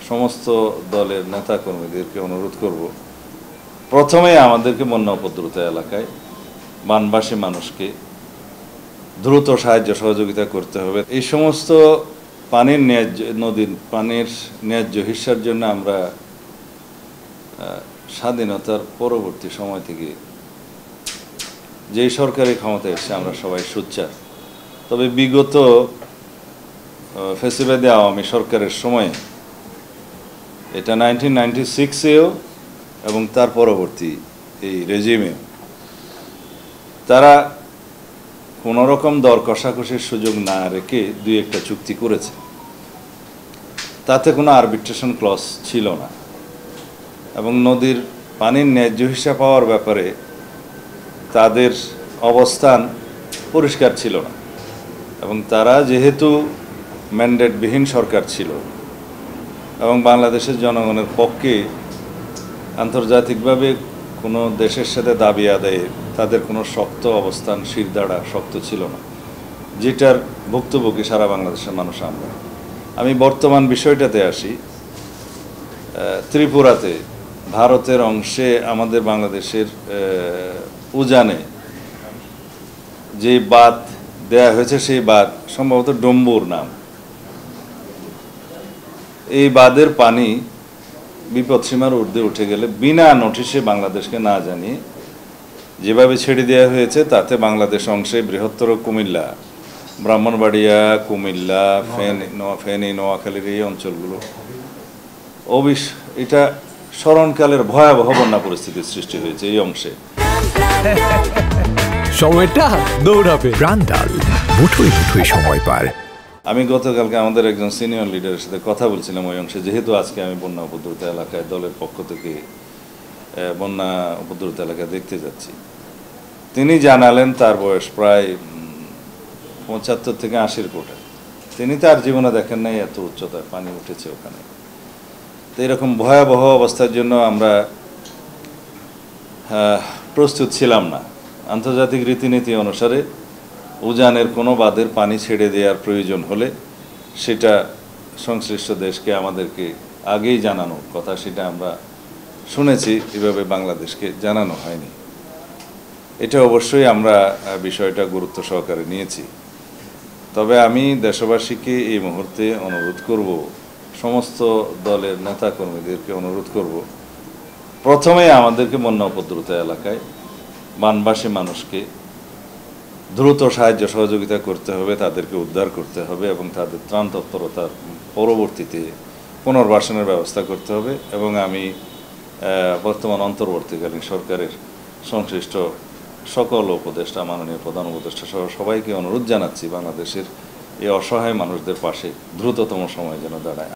সমস্ত দলের নেতাকর্মীদেরকে অনুরোধ করব, প্রথমেই আমাদেরকে বন্যা উপদ্রুত এলাকায় বানবাসী মানুষকে দ্রুত সাহায্য সহযোগিতা করতে হবে। এই সমস্ত পানির নদীর পানির ন্যায্য হিস্যার জন্য আমরা স্বাধীনতার পরবর্তী সময় থেকে যেই সরকারি ক্ষমতায় এসে আমরা সবাই সোচ্চার। তবে বিগত ফ্যাসিবাদী আওয়ামী সরকারের সময়ে এটা 1996-এও এবং তার পরবর্তী এই রেজিমে তারা কোনো রকম দর কষাকষির সুযোগ না রেখে দুই একটা চুক্তি করেছে। তাতে কোনো আরবিট্রেশন ক্লজ ছিল না এবং নদীর পানির ন্যায্য হিস্যা পাওয়ার ব্যাপারে তাদের অবস্থান পরিষ্কার ছিল না এবং তারা যেহেতু ম্যান্ডেটবিহীন সরকার ছিল এবং বাংলাদেশের জনগণের পক্ষে আন্তর্জাতিকভাবে কোনো দেশের সাথে দাবি আদায়ে তাদের কোনো শক্ত অবস্থান শিরদাঁড়া শক্ত ছিল না, যেটার ভুক্তভোগী সারা বাংলাদেশের মানুষ আমরা। আমি বর্তমান বিষয়টাতে আসি। ত্রিপুরাতে ভারতের অংশে আমাদের বাংলাদেশের উজানে যে বাঁধ দেয়া হয়েছে সেই বাঁধ সম্ভবত ডম্বুর নাম। এই বাঁধের পানি বিপদসীমার ঊর্ধ্বে উঠে গেলে বিনা নোটিশে বাংলাদেশকে না জানিয়ে যেভাবে ছেড়ে দেওয়া হয়েছে তাতে বাংলাদেশ অংশে বৃহত্তর কুমিল্লা, ব্রাহ্মণবাড়িয়া, কুমিল্লা, ফেনী, নোয়াখালীর এই অঞ্চলগুলো এটা স্মরণকালের ভয়াবহ বন্যা পরিস্থিতির সৃষ্টি হয়েছে এই অংশে। সময়টা দৌড়াবে প্রাণডাল মুঠোয় মুঠোয় সময় পার। আমি গতকালকে আমাদের একজন সিনিয়র লিডারের সাথে কথা বলছিলাম ওই অংশে, যেহেতু আজকে আমি বন্যা উপদ্রুত এলাকায় দলের পক্ষ থেকে বন্যা উপদ্রুত এলাকায় দেখতে যাচ্ছি। তিনি জানালেন তার বয়স প্রায় 75 থেকে 80-র কোঠা। তিনি তার জীবনে দেখেন নাই এত উচ্চতায় পানি উঠেছে ওখানে। তো এরকম ভয়াবহ অবস্থার জন্য আমরা প্রস্তুত ছিলাম না। আন্তর্জাতিক রীতিনীতি অনুসারে উজানের কোনো বাঁধের পানি ছেড়ে দেওয়ার প্রয়োজন হলে সেটা সংশ্লিষ্ট দেশকে আমাদেরকে আগেই জানানোর কথা, সেটা আমরা শুনেছি, এভাবে বাংলাদেশকে জানানো হয়নি। এটা অবশ্যই আমরা বিষয়টা গুরুত্ব সহকারে নিয়েছি। তবে আমি দেশবাসীকে এই মুহূর্তে অনুরোধ করব, সমস্ত দলের নেতাকর্মীদেরকে অনুরোধ করব, প্রথমেই আমাদেরকে বন্যা উপদ্রুত এলাকায় বানবাসী মানুষকে দ্রুত সাহায্য সহযোগিতা করতে হবে, তাদেরকে উদ্ধার করতে হবে এবং তাদের ত্রাণ তৎপরতার পরবর্তীতে পুনর্বাসনের ব্যবস্থা করতে হবে। এবং আমি বর্তমান অন্তর্বর্তীকালীন সরকারের সংশ্লিষ্ট সকল উপদেষ্টা, মাননীয় প্রধান উপদেষ্টা সহ সবাইকে অনুরোধ জানাচ্ছি বাংলাদেশের এই অসহায় মানুষদের পাশে দ্রুততম সময় যেন দাঁড়ায়।